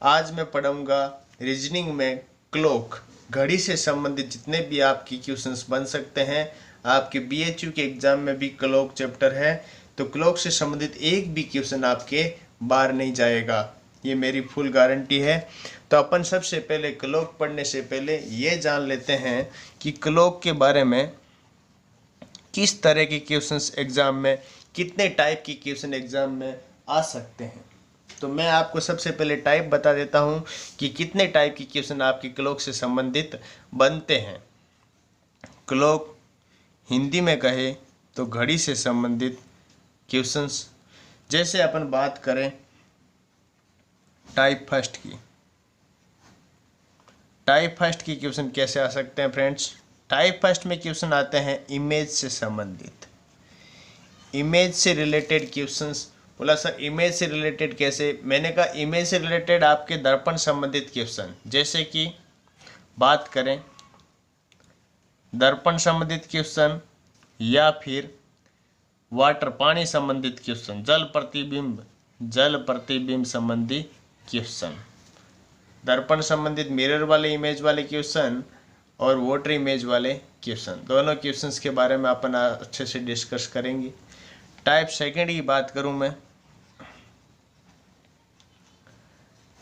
आज मैं पढ़ाऊंगा रीजनिंग में क्लॉक, घड़ी से संबंधित जितने भी आपकी क्वेश्चंस बन सकते हैं। आपके बीएचयू के एग्जाम में भी क्लॉक चैप्टर है, तो क्लॉक से संबंधित एक भी क्वेश्चन आपके बाहर नहीं जाएगा, ये मेरी फुल गारंटी है। तो अपन सबसे पहले क्लॉक पढ़ने से पहले ये जान लेते हैं कि क्लॉक के बारे में किस तरह के क्वेश्चंस एग्जाम में, कितने टाइप की क्वेश्चन एग्जाम में आ सकते हैं। तो मैं आपको सबसे पहले टाइप बता देता हूं कि कितने टाइप की क्वेश्चन आपकी क्लॉक से संबंधित बनते हैं। क्लॉक हिंदी में कहे तो घड़ी से संबंधित क्वेश्चंस। जैसे अपन बात करें टाइप फर्स्ट की, टाइप फर्स्ट की क्वेश्चन कैसे आ सकते हैं फ्रेंड्स। टाइप फर्स्ट में क्वेश्चन आते हैं इमेज से संबंधित, इमेज से रिलेटेड क्वेश्चंस। बोला सर इमेज से रिलेटेड कैसे, मैंने कहा इमेज से रिलेटेड आपके दर्पण संबंधित क्वेश्चन। जैसे कि बात करें दर्पण संबंधित क्वेश्चन या फिर वाटर पानी संबंधित क्वेश्चन, जल प्रतिबिंब संबंधी क्वेश्चन, दर्पण संबंधित मिरर वाले इमेज वाले क्वेश्चन और वाटर इमेज वाले क्वेश्चन, दोनों क्वेश्चंस के बारे में अपन अच्छे से डिस्कस करेंगे। टाइप सेकंड की बात करूं मैं,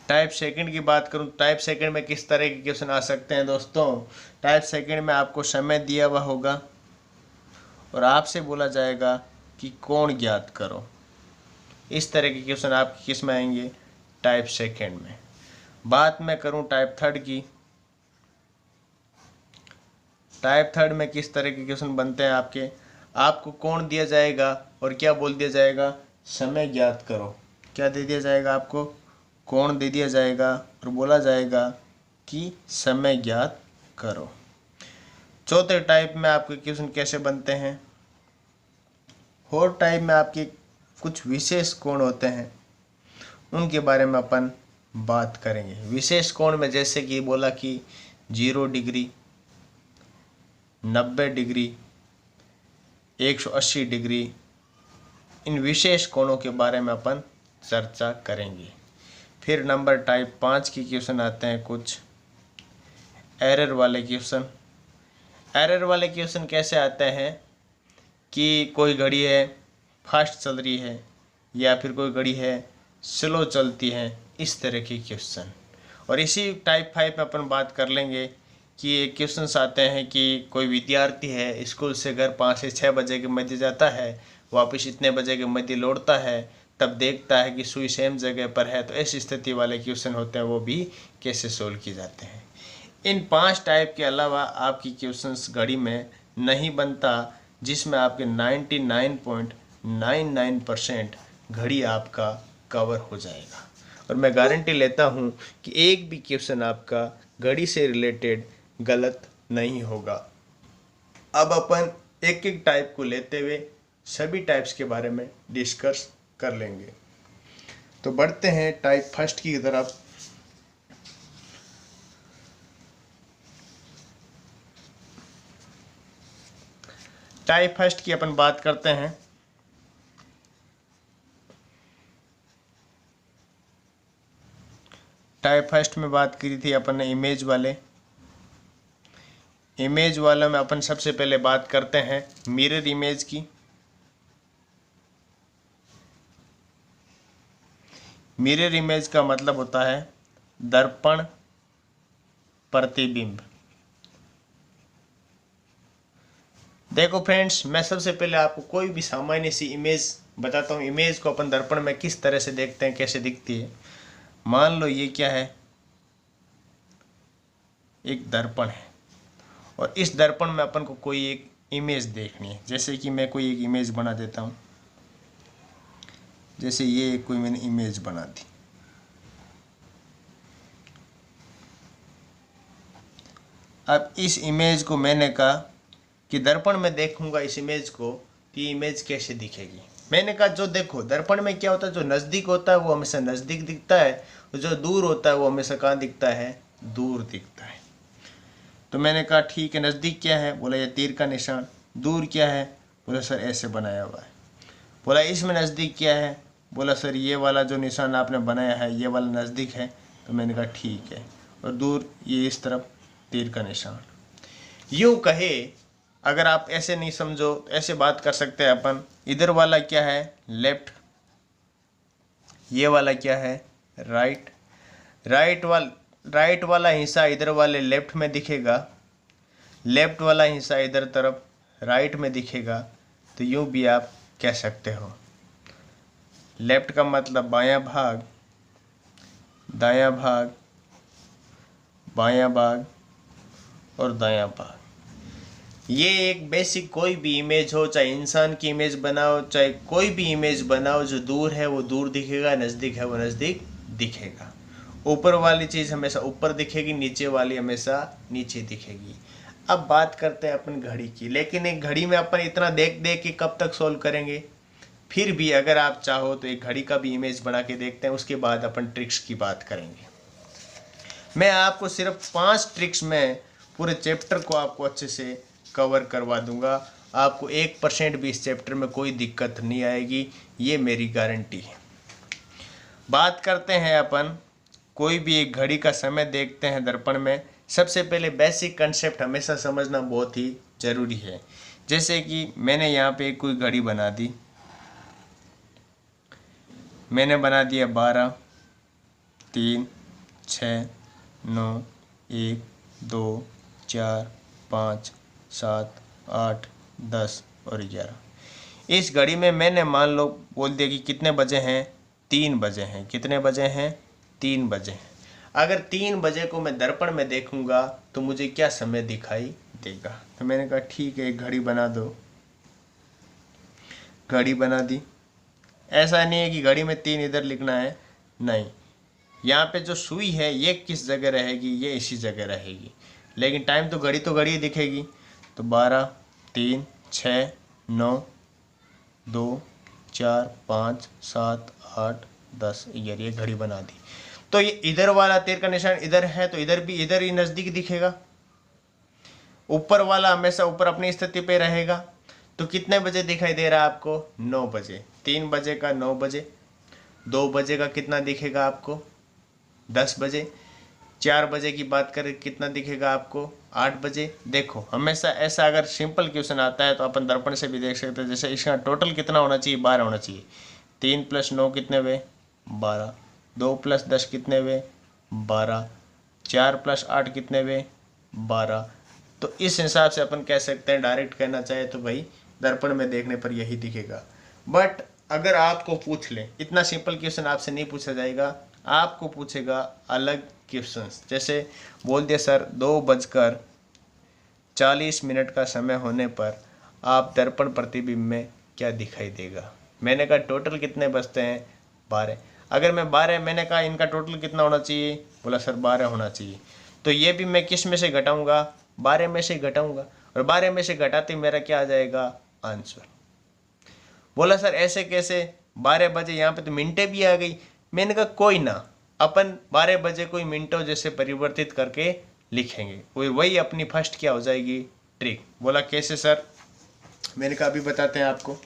टाइप सेकंड की बात करूं, टाइप सेकंड में किस तरह के क्वेश्चन आ सकते हैं दोस्तों। टाइप सेकंड में आपको समय दिया हुआ होगा और आपसे बोला जाएगा कि कोण ज्ञात करो। इस तरह के क्वेश्चन आपके किस में आएंगे, टाइप सेकंड में। बात मैं करूं टाइप थर्ड की, टाइप थर्ड में किस तरह के क्वेश्चन बनते हैं आपके, आपको कोण दिया जाएगा और क्या बोल दिया जाएगा, समय ज्ञात करो। क्या दे दिया जाएगा आपको, कोण दे दिया जाएगा और बोला जाएगा कि समय ज्ञात करो। चौथे टाइप में आपके क्वेश्चन कैसे बनते हैं, फोर्थ टाइप में आपके कुछ विशेष कोण होते हैं, उनके बारे में अपन बात करेंगे। विशेष कोण में जैसे कि बोला कि 0 डिग्री, 90 डिग्री, 180 डिग्री, इन विशेष कोणों के बारे में अपन चर्चा करेंगे। फिर नंबर टाइप 5 की क्वेश्चन आते हैं कुछ एरर वाले क्वेश्चन। एरर वाले क्वेश्चन कैसे आते हैं कि कोई घड़ी है फास्ट चल रही है या फिर कोई घड़ी है स्लो चलती है, इस तरह के क्वेश्चन। और इसी टाइप 5 में अपन बात कर लेंगे कि क्वेश्चंस आते हैं कि कोई विद्यार्थी है स्कूल से घर 5 से 6 बजे के मध्य जाता है, वापस इतने बजे के मध्य लौटता है, तब देखता है कि सुई सेम जगह पर है। तो ऐसी स्थिति वाले क्वेश्चन होते हैं, वो भी कैसे सोल्व किए जाते हैं। इन 5 टाइप के अलावा आपकी क्वेश्चंस घड़ी में नहीं बनता, जिसमें आपके 99.99% घड़ी आपका कवर हो जाएगा। और मैं गारंटी लेता हूं कि एक भी क्वेश्चन आपका घड़ी से रिलेटेड गलत नहीं होगा। अब अपन एक एक टाइप को लेते हुए सभी टाइप्स के बारे में डिस्कस कर लेंगे। तो बढ़ते हैं टाइप फर्स्ट की तरफ। टाइप फर्स्ट की अपन बात करते हैं। टाइप फर्स्ट में बात करी थी अपन ने इमेज वाले, इमेज वाला में अपन सबसे पहले बात करते हैं मिरर इमेज की। मिरर इमेज का मतलब होता है दर्पण प्रतिबिंब। देखो फ्रेंड्स, मैं सबसे पहले आपको कोई भी सामान्य सी इमेज बताता हूँ। इमेज को अपन दर्पण में किस तरह से देखते हैं, कैसे दिखती है। मान लो ये क्या है, एक दर्पण है और इस दर्पण में अपन को कोई एक इमेज देखनी है। जैसे कि मैं कोई एक इमेज बना देता हूँ, जैसे ये कोई मैंने इमेज बना दी। अब इस इमेज को मैंने कहा कि दर्पण में देखूंगा इस इमेज को, तो ये इमेज कैसे दिखेगी। मैंने कहा जो देखो दर्पण में क्या होता है, जो नज़दीक होता है वो हमेशा नज़दीक दिखता है और जो दूर होता है वो हमेशा कहाँ दिखता है, दूर दिखता है। तो मैंने कहा ठीक है, नज़दीक क्या है, बोला ये तीर का निशान। दूर क्या है, बोला सर ऐसे बनाया हुआ है। बोला इसमें नज़दीक क्या है, बोला सर ये वाला जो निशान आपने बनाया है ये वाला नज़दीक है, तो मैंने कहा ठीक है, और दूर ये इस तरफ तीर का निशान। यूँ कहे अगर आप ऐसे नहीं समझो तो ऐसे बात कर सकते हैं अपन, इधर वाला क्या है लेफ्ट, ये वाला क्या है राइट। राइट वाला हिस्सा इधर वाले लेफ्ट में दिखेगा, लेफ्ट वाला हिस्सा इधर तरफ राइट में दिखेगा। तो यूँ भी आप कह सकते हो। लेफ्ट का मतलब बायां भाग, दायां भाग, बायां भाग और दायां भाग। ये एक बेसिक कोई भी इमेज हो, चाहे इंसान की इमेज बनाओ, चाहे कोई भी इमेज बनाओ, जो दूर है वो दूर दिखेगा, नज़दीक है वो नज़दीक दिखेगा। ऊपर वाली चीज़ हमेशा ऊपर दिखेगी, नीचे वाली हमेशा नीचे दिखेगी। अब बात करते हैं अपन घड़ी की, लेकिन एक घड़ी में अपन इतना देख देख के कब तक सॉल्व करेंगे। फिर भी अगर आप चाहो तो एक घड़ी का भी इमेज बना के देखते हैं, उसके बाद अपन ट्रिक्स की बात करेंगे। मैं आपको सिर्फ 5 ट्रिक्स में पूरे चैप्टर को आपको अच्छे से कवर करवा दूंगा। आपको 1% भी इस चैप्टर में कोई दिक्कत नहीं आएगी, ये मेरी गारंटी है। बात करते हैं अपन, कोई भी एक घड़ी का समय देखते हैं दर्पण में। सबसे पहले बेसिक कंसेप्ट हमेशा समझना बहुत ही ज़रूरी है। जैसे कि मैंने यहाँ पे कोई घड़ी बना दी, मैंने बना दिया 12, 3, 6, 9, 1, 2, 4, 5, 7, 8, 10 और 11। इस घड़ी में मैंने मान लो बोल दिया कि कितने बजे हैं, 3 बजे हैं। कितने बजे हैं, 3 बजे हैं। अगर 3 बजे को मैं दर्पण में देखूंगा तो मुझे क्या समय दिखाई देगा। तो मैंने कहा ठीक है, एक घड़ी बना दो। घड़ी बना दी। ऐसा नहीं है कि घड़ी में 3 इधर लिखना है, नहीं, यहाँ पे जो सुई है ये किस जगह रहेगी, ये इसी जगह रहेगी, लेकिन टाइम तो घड़ी ही दिखेगी। तो 12, 3, 6, 9, 2, 4, 5, 7, 8, 10, 11, ये घड़ी बना दी। तो ये इधर वाला तीर का निशान इधर है, तो इधर भी इधर ही नज़दीक दिखेगा। ऊपर वाला हमेशा ऊपर अपनी स्थिति पे रहेगा। तो कितने बजे दिखाई दे रहा है आपको, 9 बजे। 3 बजे का 9 बजे, 2 बजे का कितना दिखेगा आपको, 10 बजे। 4 बजे की बात करें कितना दिखेगा आपको, 8 बजे। देखो हमेशा ऐसा अगर सिंपल क्वेश्चन आता है तो अपन दर्पण से भी देख सकते हैं। जैसे इसका टोटल कितना होना चाहिए, 12 होना चाहिए। 3 + 9 कितने हुए, 12। 2 + 10 कितने हुए, 12। 4 + 8 कितने हुए, 12। तो इस हिसाब से अपन कह सकते हैं, डायरेक्ट कहना चाहे तो भाई दर्पण में देखने पर यही दिखेगा। बट अगर आपको पूछ ले, इतना सिंपल क्वेश्चन आपसे नहीं पूछा जाएगा, आपको पूछेगा अलग क्वेश्चंस। जैसे बोल दिया सर 2:40 का समय होने पर आप दर्पण प्रतिबिंब में क्या दिखाई देगा। मैंने कहा टोटल कितने बजते हैं, 12। अगर मैं 12, मैंने कहा इनका टोटल कितना होना चाहिए, बोला सर 12 होना चाहिए। तो ये भी मैं किस में से घटाऊंगा, 12 में से घटाऊंगा, और 12 में से घटाते मेरा क्या आ जाएगा, आंसर। बोला सर ऐसे कैसे, 12 बजे, यहाँ पे तो मिनटें भी आ गई। मैंने कहा कोई ना, अपन 12 बजे कोई मिनटों जैसे परिवर्तित करके लिखेंगे, वही अपनी फर्स्ट क्या हो जाएगी, ट्रिक। बोला कैसे सर, मैंने कहा अभी बताते हैं आपको।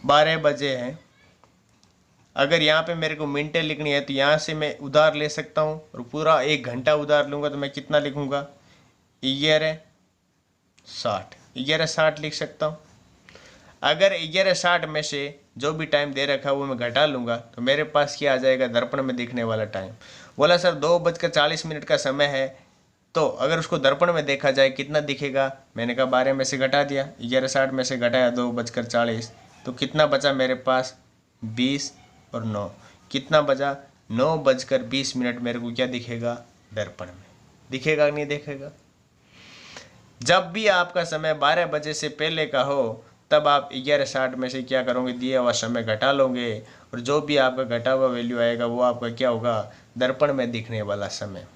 12 बजे हैं, अगर यहाँ पे मेरे को मिनटें लिखनी है तो यहाँ से मैं उधार ले सकता हूँ, और पूरा 1 घंटा उधार लूँगा तो मैं कितना लिखूँगा, 11:60, 11:60 लिख सकता हूँ। अगर 11:60 में से जो भी टाइम दे रखा है वो मैं घटा लूँगा तो मेरे पास क्या आ जाएगा, दर्पण में दिखने वाला टाइम। बोला सर 2:40 का समय है, तो अगर उसको दर्पण में देखा जाए कितना दिखेगा। मैंने कहा 12 में से घटा दिया, 11:60 में से घटाया 2:40, तो कितना बचा मेरे पास, 20 और 9, कितना बचा, 9:20 मेरे को क्या दिखेगा, दर्पण में दिखेगा नहीं दिखेगा। जब भी आपका समय 12 बजे से पहले का हो तब आप 11:60 में से क्या करोगे, दिया हुआ समय घटा लोगे, और जो भी आपका घटा हुआ वैल्यू आएगा वो आपका क्या होगा, दर्पण में दिखने वाला समय।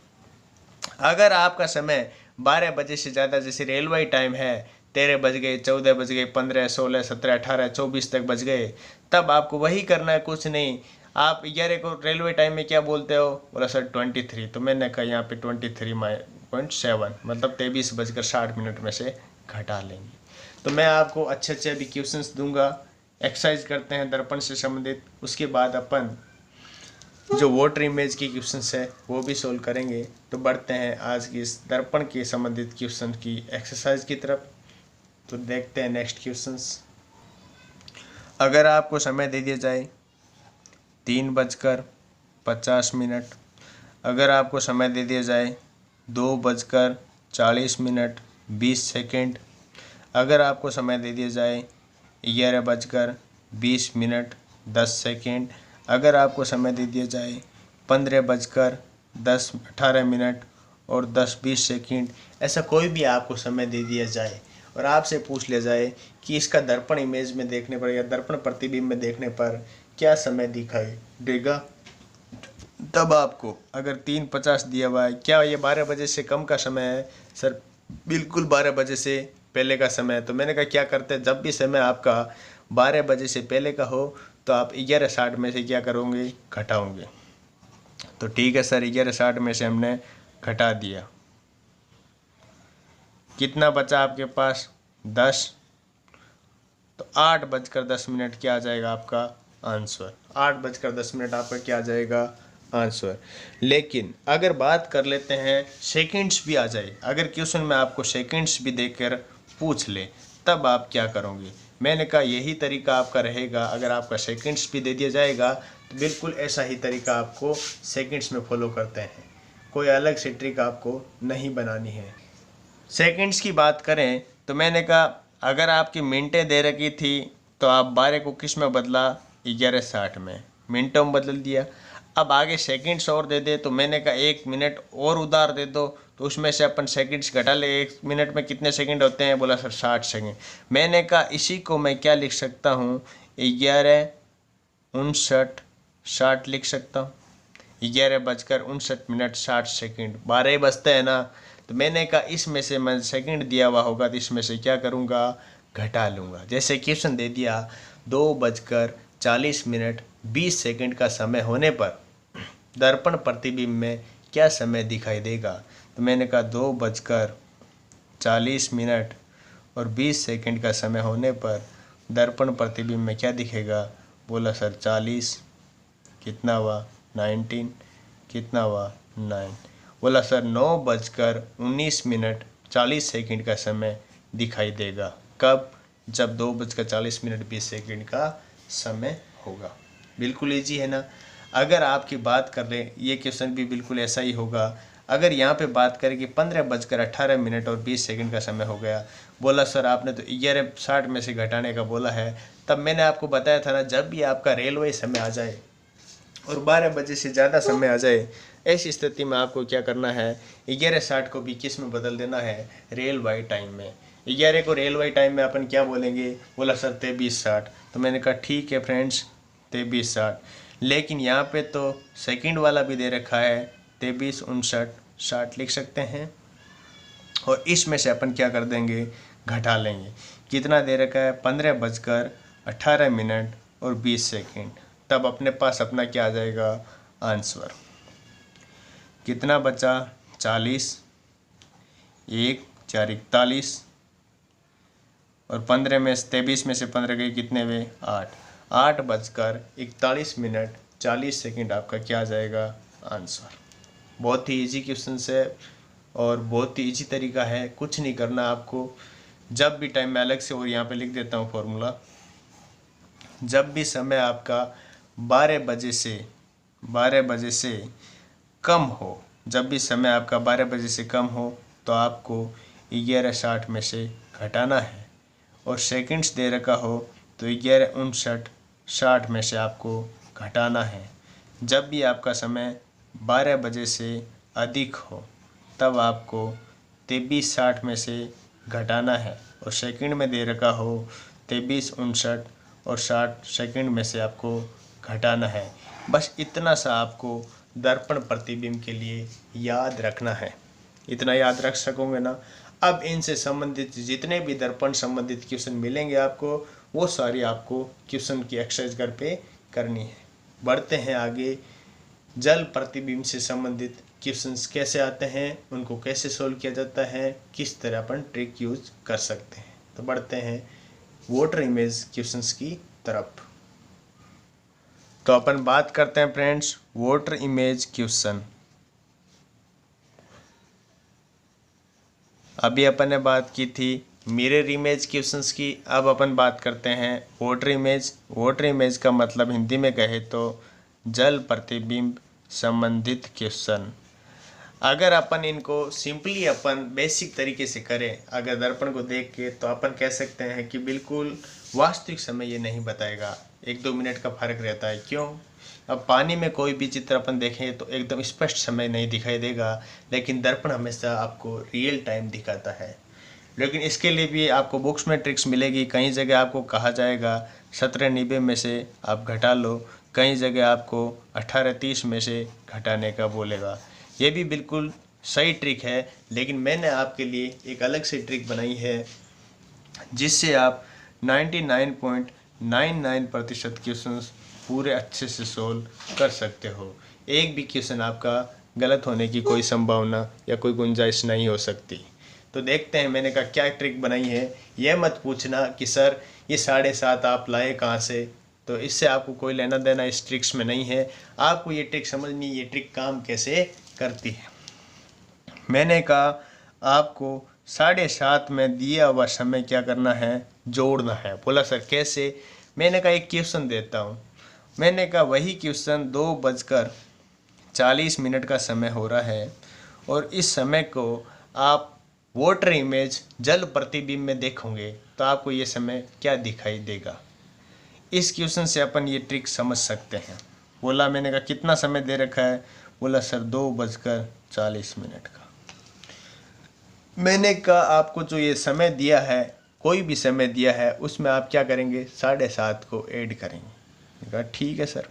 अगर आपका समय 12 बजे से ज़्यादा, जैसे रेलवे टाइम है 13 बज गए, 14 बज गए, 15, 16, 17, 18, 24 तक बज गए, तब आपको वही करना है, कुछ नहीं। आप 11 को रेलवे टाइम में क्या बोलते हो, बोला सर 23, तो मैंने कहा यहाँ पे 23.7 मतलब 23:60 में से घटा लेंगे। तो मैं आपको अच्छे अच्छे अभी क्वेश्चंस दूंगा, एक्सरसाइज करते हैं दर्पण से संबंधित। उसके बाद अपन जो वाटर इमेज की क्वेश्चंस है वो भी सोल्व करेंगे। तो बढ़ते हैं आज की इस दर्पण के संबंधित क्वेश्चन की एक्सरसाइज की तरफ। तो देखते हैं नेक्स्ट क्वेश्चंस। अगर आपको समय दे दिया जाए 3:50, अगर आपको समय दे दिया जाए 2:40 अगर आपको समय दे दिया जाए 11:20 अगर आपको समय दे दिया जाए 15:10 और 10-20 ऐसा कोई भी आपको समय दे दिया जाए और आपसे पूछ लिया जाए कि इसका दर्पण इमेज में देखने पर या दर्पण प्रतिबिंब में देखने पर क्या समय दिखाई देगा, तब आपको अगर 3:50 दिया हुआ है, क्या ये 12 बजे से कम का समय है? सर बिल्कुल 12 बजे से पहले का समय है। तो मैंने कहा क्या करते हैं, जब भी समय आपका 12 बजे से पहले का हो तो आप 11:60 में से क्या करोगे, घटाओगे। तो ठीक है सर, 11:60 में से हमने घटा दिया। कितना बचा आपके पास, 10। तो 8:10 क्या आ जाएगा आपका आंसर। 8:10 आपका क्या आ जाएगा आंसर। लेकिन अगर बात कर लेते हैं सेकंड्स भी आ जाए, अगर क्वेश्चन में आपको सेकंड्स भी देकर पूछ ले, तब आप क्या करोगे। मैंने कहा यही तरीका आपका रहेगा। अगर आपका सेकंड्स भी दे दिया जाएगा तो बिल्कुल ऐसा ही तरीका आपको सेकंड्स में फॉलो करते हैं, कोई अलग से ट्रिक आपको नहीं बनानी है। सेकंड्स की बात करें तो मैंने कहा अगर आपकी मिनटें दे रखी थी तो आप 12 को किस में बदला, 11:60 में, मिनटों में बदल दिया। अब आगे सेकंड्स और दे दे तो मैंने कहा 1 मिनट और उधार दे दो, तो उसमें से अपन सेकंड्स घटा ले। 1 मिनट में कितने सेकंड होते हैं, बोला सर 60 सेकंड। मैंने कहा इसी को मैं क्या लिख सकता हूँ, 11:59 लिख सकता हूँ। 11:59 12 ही बजते हैं ना। तो मैंने कहा इसमें से मैं सेकंड दिया हुआ होगा तो इसमें से क्या करूँगा, घटा लूँगा। जैसे क्वेश्चन दे दिया 2:40 का समय होने पर दर्पण प्रतिबिंब में क्या समय दिखाई देगा। तो मैंने कहा 2:40 का समय होने पर दर्पण प्रतिबिंब में क्या दिखेगा, बोला सर 40, कितना हुआ 19, कितना हुआ 9। बोला सर 9:19 का समय दिखाई देगा। कब, जब 2:40 का समय होगा। बिल्कुल इजी है ना। अगर आपकी बात कर लें, ये क्वेश्चन भी बिल्कुल ऐसा ही होगा। अगर यहाँ पे बात करें कि 15:18 और 20 सेकंड का समय हो गया, बोला सर आपने तो 11:60 में से घटाने का बोला है। तब मैंने आपको बताया था ना, जब भी आपका रेलवे समय आ जाए और 12 बजे से ज़्यादा समय आ जाए, ऐसी स्थिति में आपको क्या करना है, 11:60 को भी किस में बदल देना है, रेल वाई टाइम में। 11 को रेल वाई टाइम में अपन क्या बोलेंगे, बोला सर 23:60। तो मैंने कहा ठीक है फ्रेंड्स 23:60, लेकिन यहाँ पे तो सेकंड वाला भी दे रखा है 23:59 लिख सकते हैं। और इसमें से अपन क्या कर देंगे, घटा लेंगे। कितना दे रखा है, 15:18 और 20 सेकंड। तब अपने पास अपना क्या आ जाएगा आंसर। कितना बचा, 40, 1 4 41 और 15 में 23 में से 15 गई, कितने हुए 8। 8:41 आपका क्या आ जाएगा आंसर। बहुत ही इजी क्वेश्चन है और बहुत ही इजी तरीका है। कुछ नहीं करना आपको। जब भी टाइम मैं अलग से और यहाँ पे लिख देता हूँ फॉर्मूला, जब भी समय आपका 12 बजे से कम हो, जब भी समय आपका 12 बजे से कम हो तो आपको 11:60 में से घटाना है। और सेकंड्स दे रखा हो तो 11:59 में से आपको घटाना है। जब भी आपका समय 12 बजे से अधिक हो तब आपको 23:60 में से घटाना है। और सेकंड में दे रखा हो 23:59 और 60 सेकंड में से आपको घटाना है। बस इतना सा आपको दर्पण प्रतिबिंब के लिए याद रखना है। इतना याद रख सकोगे ना। अब इनसे संबंधित जितने भी दर्पण संबंधित क्वेश्चन मिलेंगे आपको, वो सारी आपको क्वेश्चन की एक्सरसाइज घर पे करनी है। बढ़ते हैं आगे। जल प्रतिबिंब से संबंधित क्वेश्चंस कैसे आते हैं, उनको कैसे सोल्व किया जाता है, किस तरह अपन ट्रिक यूज कर सकते हैं। तो बढ़ते हैं वाटर इमेज क्वेश्चंस की तरफ। तो अपन बात करते हैं फ्रेंड्स वाटर इमेज क्वेश्चन। अभी अपन ने बात की थी मिरर इमेज क्वेश्चंस की, अब अपन बात करते हैं वाटर इमेज। वाटर इमेज का मतलब हिंदी में कहे तो जल प्रतिबिंब संबंधित क्वेश्चन। अगर अपन इनको सिंपली अपन बेसिक तरीके से करें, अगर दर्पण को देख के, तो अपन कह सकते हैं कि बिल्कुल वास्तविक समय ये नहीं बताएगा, 1-2 मिनट का फर्क रहता है। क्यों? अब पानी में कोई भी चित्र अपन देखें तो एकदम स्पष्ट समय नहीं दिखाई देगा, लेकिन दर्पण हमेशा आपको रियल टाइम दिखाता है। लेकिन इसके लिए भी आपको बुक्स में ट्रिक्स मिलेगी। कई जगह आपको कहा जाएगा 17-90 में से आप घटा लो, कई जगह आपको 18-30 में से घटाने का बोलेगा। ये भी बिल्कुल सही ट्रिक है, लेकिन मैंने आपके लिए एक अलग से ट्रिक बनाई है जिससे आप 99.99% क्वेश्चन पूरे अच्छे से सोल्व कर सकते हो। एक भी क्वेश्चन आपका गलत होने की कोई संभावना या कोई गुंजाइश नहीं हो सकती। तो देखते हैं मैंने कहा क्या ट्रिक बनाई है। यह मत पूछना कि सर ये 7.5 आप लाए कहाँ से, तो इससे आपको कोई लेना देना इस ट्रिक्स में नहीं है। आपको ये ट्रिक समझनी, ये ट्रिक काम कैसे करती है। मैंने कहा आपको 7:30 में दिया हुआ समय क्या करना है, जोड़ना है। बोला सर कैसे? मैंने कहा एक क्वेश्चन देता हूँ। मैंने कहा वही क्वेश्चन 2:40 का समय हो रहा है और इस समय को आप वाटर इमेज जल प्रतिबिंब में देखोगे तो आपको ये समय क्या दिखाई देगा। इस क्वेश्चन से अपन ये ट्रिक समझ सकते हैं। बोला मैंने कहा कितना समय दे रखा है? बोला सर 2:40 का। मैंने कहा आपको जो ये समय दिया है, कोई भी समय दिया है, उसमें आप क्या करेंगे, 7:30 को ऐड करेंगे। मैंने कहा ठीक है सर।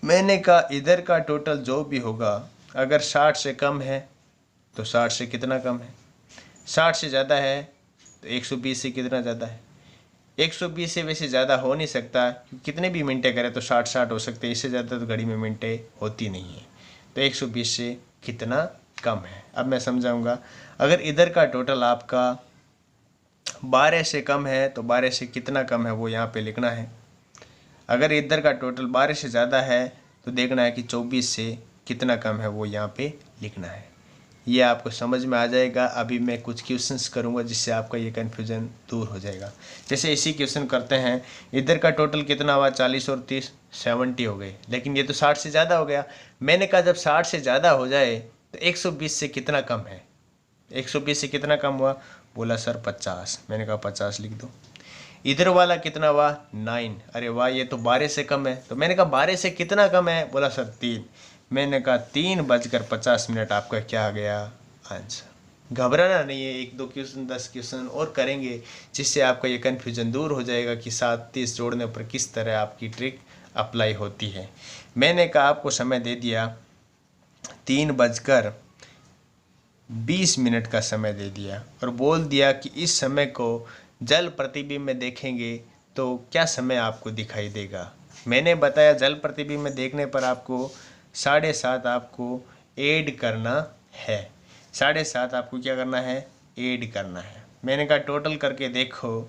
मैंने कहा इधर का टोटल जो भी होगा, अगर 60 से कम है तो 60 से कितना कम है, 60 से ज़्यादा है तो 120 से कितना ज़्यादा है। 120 से वैसे ज़्यादा हो नहीं सकता, कितने भी मिनटें करें तो 60 हो सकते हैं, इससे ज़्यादा तो घड़ी में मिनटें होती नहीं है। तो 120 से कितना कम है। अब मैं समझाऊंगा। अगर इधर का टोटल आपका 12 से कम है तो 12 से कितना कम है वो यहाँ पे लिखना है। अगर इधर का टोटल 12 से ज़्यादा है तो देखना है कि 24 से कितना कम है वो यहाँ पे लिखना है। ये आपको समझ में आ जाएगा। अभी मैं कुछ क्वेश्चंस करूँगा जिससे आपका ये कन्फ्यूज़न दूर हो जाएगा। जैसे इसी क्वेश्चन करते हैं, इधर का टोटल कितना हुआ, 40 और 30 70 हो गए, लेकिन ये तो 60 से ज़्यादा हो गया। मैंने कहा जब 60 से ज़्यादा हो जाए तो 120 से कितना कम है। 120 से कितना कम हुआ? बोला सर 50। मैंने कहा 50 लिख दो। इधर वाला कितना हुआ, 9। अरे वाह, ये तो 12 से कम है। तो मैंने कहा 12 से कितना कम है? बोला सर 3। मैंने कहा 3:50 आपका क्या आ गया, आंसर। घबराना नहीं है, 1-2 क्वेश्चन 10 क्वेश्चन और करेंगे जिससे आपका ये कन्फ्यूजन दूर हो जाएगा कि 7-30 जोड़ने पर किस तरह आपकी ट्रिक अप्लाई होती है। मैंने कहा आपको समय दे दिया 3:20 का समय दे दिया और बोल दिया कि इस समय को जल प्रतिबिंब में देखेंगे तो क्या समय आपको दिखाई देगा। मैंने बताया जल प्रतिबिंब में देखने पर आपको 7:30 आपको ऐड करना है। 7:30 आपको क्या करना है, ऐड करना है। मैंने कहा टोटल करके देखो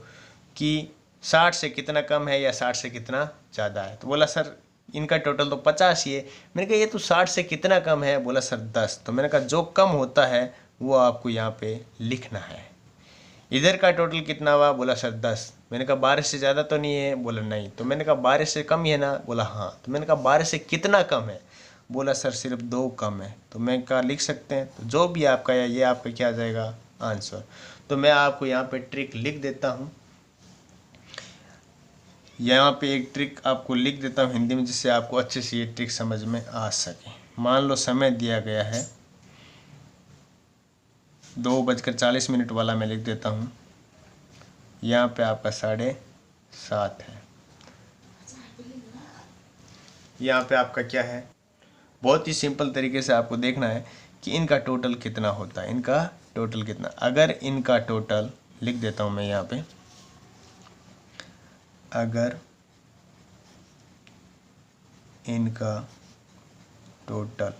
कि 60 से कितना कम है या 60 से कितना ज़्यादा है। तो बोला सर इनका टोटल तो 50 ही है। मैंने कहा ये तो 60 से कितना कम है? बोला सर 10। तो मैंने कहा जो कम होता है वो आपको यहाँ पे लिखना है। इधर का टोटल कितना हुआ? बोला सर 10। मैंने कहा 12 से ज़्यादा तो नहीं है? बोला नहीं। तो मैंने कहा 12 से कम ही है ना? बोला हाँ। तो मैंने कहा 12 से कितना कम है? बोला सर सिर्फ 2 कम है। तो मैं कहा लिख सकते हैं। तो जो भी आपका है ये आपका क्या आ जाएगा, आंसर। तो मैं आपको यहाँ पे ट्रिक लिख देता हूँ। यहाँ पे एक ट्रिक आपको लिख देता हूँ हिंदी में जिससे आपको अच्छे से ये ट्रिक समझ में आ सके। मान लो समय दिया गया है 2:40 वाला मैं लिख देता हूँ। यहाँ पे आपका 7:30 है। यहाँ पे आपका क्या है, बहुत ही सिंपल तरीके से आपको देखना है कि इनका टोटल कितना होता है। इनका टोटल कितना, अगर इनका टोटल लिख देता हूँ मैं यहाँ पे, अगर इनका टोटल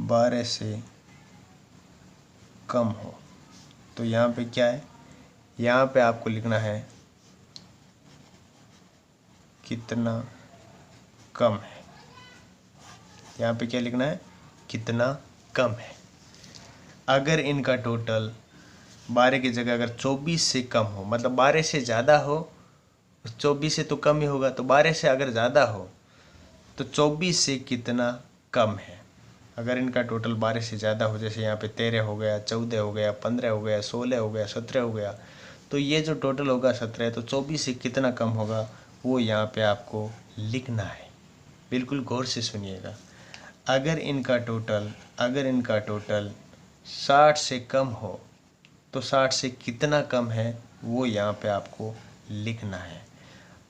12 से कम हो तो यहाँ पे क्या है, यहाँ पे आपको लिखना है कितना कम है। यहाँ पे क्या लिखना है, कितना कम है। अगर इनका टोटल 12 की जगह अगर 24 से कम हो, मतलब 12 से ज़्यादा हो, 24 से तो कम ही होगा, तो 12 से अगर ज़्यादा हो तो 24 से कितना कम है। अगर इनका टोटल 12 से ज़्यादा हो, जैसे यहाँ पे 13 हो गया, 14 हो गया, 15 हो गया, 16 हो गया, 17 हो गया, तो ये जो टोटल होगा 17, तो 24 से कितना कम होगा वो यहाँ पे आपको लिखना है। बिल्कुल गौर से सुनिएगा। अगर इनका टोटल 60 से कम हो तो 60 से कितना कम है वो यहाँ पे आपको लिखना है।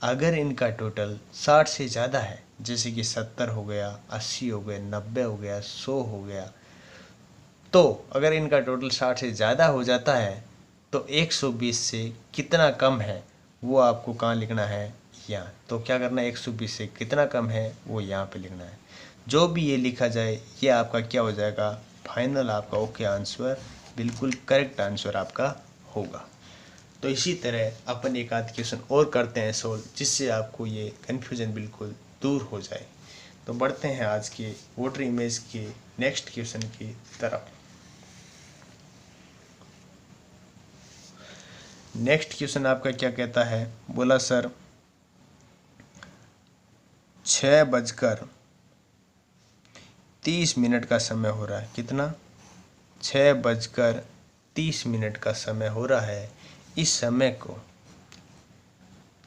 अगर इनका टोटल 60 से ज़्यादा है, जैसे कि 70 हो गया, 80 हो गया, 90 हो गया, 100 हो गया, तो अगर इनका टोटल 60 से ज़्यादा हो जाता है तो 120 से कितना कम है वो आपको कहाँ लिखना है, यहाँ। तो क्या करना है, 120 से कितना कम है वो यहाँ पे लिखना है। जो भी ये लिखा जाए ये आपका क्या हो जाएगा, फाइनल आपका ओके आंसर, बिल्कुल करेक्ट आंसर आपका होगा। तो इसी तरह अपन एक आध क्वेश्चन और करते हैं सोल्व, जिससे आपको ये कन्फ्यूजन बिल्कुल दूर हो जाए। तो बढ़ते हैं आज के वाटर इमेज के नेक्स्ट क्वेश्चन की तरफ। नेक्स्ट क्वेश्चन आपका क्या कहता है, बोला सर 6:30 का समय हो रहा है। कितना, 6:30 का समय हो रहा है। इस समय को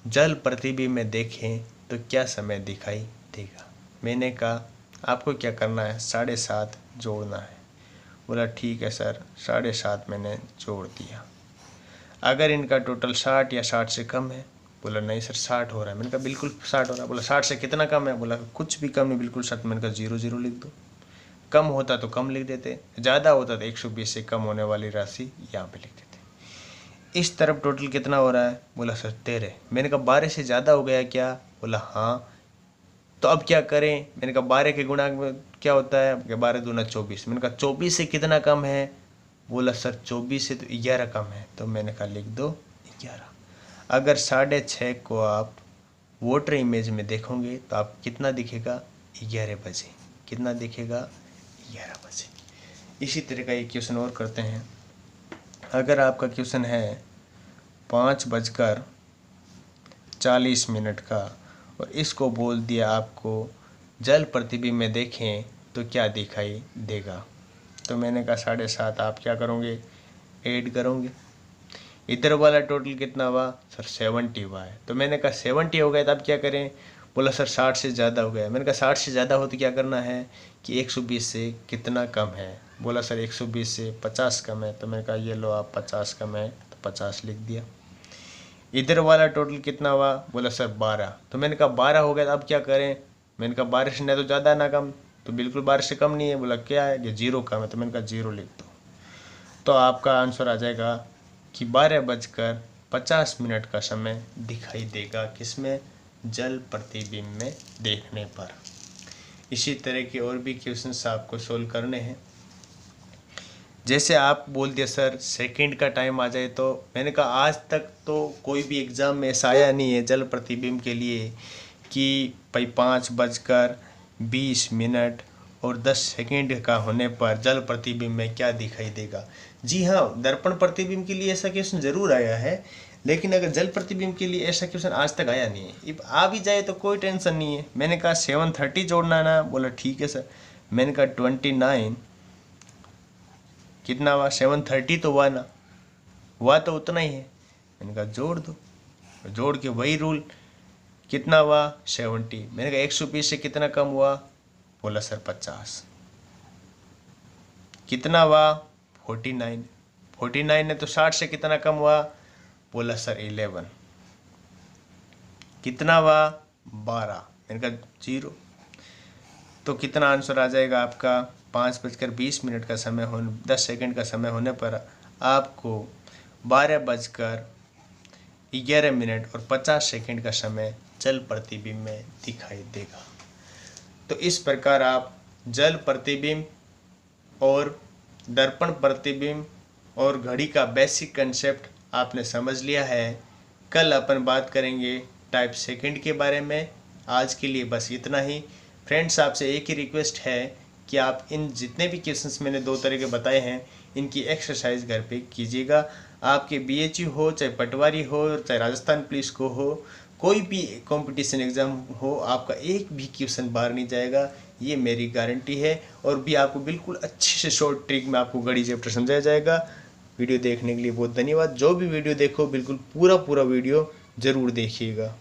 जल प्रतिबिंब में देखें तो क्या समय दिखाई देगा। मैंने कहा आपको क्या करना है, 7.5 जोड़ना है। बोला ठीक है सर, 7.5 मैंने जोड़ दिया। अगर इनका टोटल 60 या 60 से कम है, बोला नहीं सर 60 हो रहा है। मैंने कहा बिल्कुल 60 हो रहा है। बोला 60 से कितना कम है, बोला कुछ भी कम नहीं, बिल्कुल 60। मैंने कहा 0 लिख दो। कम होता तो कम लिख देते, ज़्यादा होता तो 120 से कम होने वाली राशि यहाँ पे लिख देते। इस तरफ टोटल कितना हो रहा है, बोला सर 13। मैंने कहा 12 से ज़्यादा हो गया क्या, बोला हाँ। तो अब क्या करें, मैंने कहा 12 के गुणांक में क्या होता है, 12 दूना 24। मैंने कहा 24 से कितना कम है, बोला सर 24 से तो 11 कम है। तो मैंने कहा लिख दो 11। अगर 6:30 को आप वाटर इमेज में देखोगे तो आप कितना दिखेगा, 11 बजे। कितना दिखेगा, 11 बजे। इसी तरह का एक क्वेश्चन और करते हैं। अगर आपका क्वेश्चन है 5:40 का और इसको बोल दिया आपको जल प्रतिबिंब में देखें तो क्या दिखाई देगा। तो मैंने कहा 7:30 आप क्या करोगे, ऐड करोगे। इधर वाला टोटल कितना हुआ, सर 70 हुआ है। तो मैंने कहा 70 हो गया तो आप क्या करें, बोला सर 60 से ज़्यादा हो गया। मैंने कहा 60 से ज़्यादा हो तो क्या करना है कि 120 से कितना कम है। बोला सर 120 से 50 कम है। तो मैंने कहा ये लो आप 50 कम है, तो 50 लिख दिया। इधर वाला टोटल कितना हुआ, बोला सर 12। तो मैंने कहा 12 हो गया तो अब क्या करें। मैंने कहा 12 से ना तो ज़्यादा ना कम, तो बिल्कुल 12 से कम नहीं है। बोला क्या है, ये 0 कम है। तो मैंने कहा 0 लिख दो। तो आपका आंसर आ जाएगा कि 12:50 का समय दिखाई देगा, किसमें, जल प्रतिबिंब में देखने पर। इसी तरह के और भी क्वेश्चंस आपको सोल्व करने हैं। जैसे आप बोल दिया सर सेकंड का टाइम आ जाए, तो मैंने कहा आज तक तो कोई भी एग्ज़ाम में ऐसा आया नहीं है जल प्रतिबिंब के लिए कि भाई 5:20 और 10 सेकेंड का होने पर जल प्रतिबिंब में क्या दिखाई देगा। जी हाँ, दर्पण प्रतिबिंब के लिए ऐसा क्वेश्चन ज़रूर आया है, लेकिन अगर जल प्रतिबिंब के लिए ऐसा क्वेश्चन आज तक आया नहीं है। अब आ भी जाए तो कोई टेंशन नहीं है। मैंने कहा 7:30 जोड़ना है ना, बोला ठीक है सर। मैंने कहा 29 कितना हुआ, 7:30 तो हुआ ना, हुआ तो उतना ही है। मैंने कहा जोड़ दो, जोड़ के वही रूल, कितना हुआ 70। मैंने कहा 120 से कितना कम हुआ, बोला सर 50। कितना हुआ 49। 49 है तो 60 से कितना कम हुआ, बोला सर 11। कितना हुआ 12। मैंने कहा 0। तो कितना आंसर आ जाएगा आपका, 5:20 का समय होने 10 सेकंड का समय होने पर आपको 12:11 और 50 सेकंड का समय जल प्रतिबिंब में दिखाई देगा। तो इस प्रकार आप जल प्रतिबिंब और दर्पण प्रतिबिंब और घड़ी का बेसिक कंसेप्ट आपने समझ लिया है। कल अपन बात करेंगे टाइप सेकंड के बारे में। आज के लिए बस इतना ही फ्रेंड्स। आपसे एक ही रिक्वेस्ट है कि आप इन जितने भी क्वेश्चंस मैंने 2 तरह के बताए हैं इनकी एक्सरसाइज घर पे कीजिएगा। आपके BHU हो, चाहे पटवारी हो, चाहे राजस्थान पुलिस को हो, कोई भी कंपटीशन एग्ज़ाम हो, आपका एक भी क्वेश्चन बाहर नहीं जाएगा, ये मेरी गारंटी है। और भी आपको बिल्कुल अच्छे से शॉर्ट ट्रिक में आपको गणित चैप्टर समझाया जाएगा। वीडियो देखने के लिए बहुत धन्यवाद। जो भी वीडियो देखो बिल्कुल पूरा वीडियो ज़रूर देखिएगा।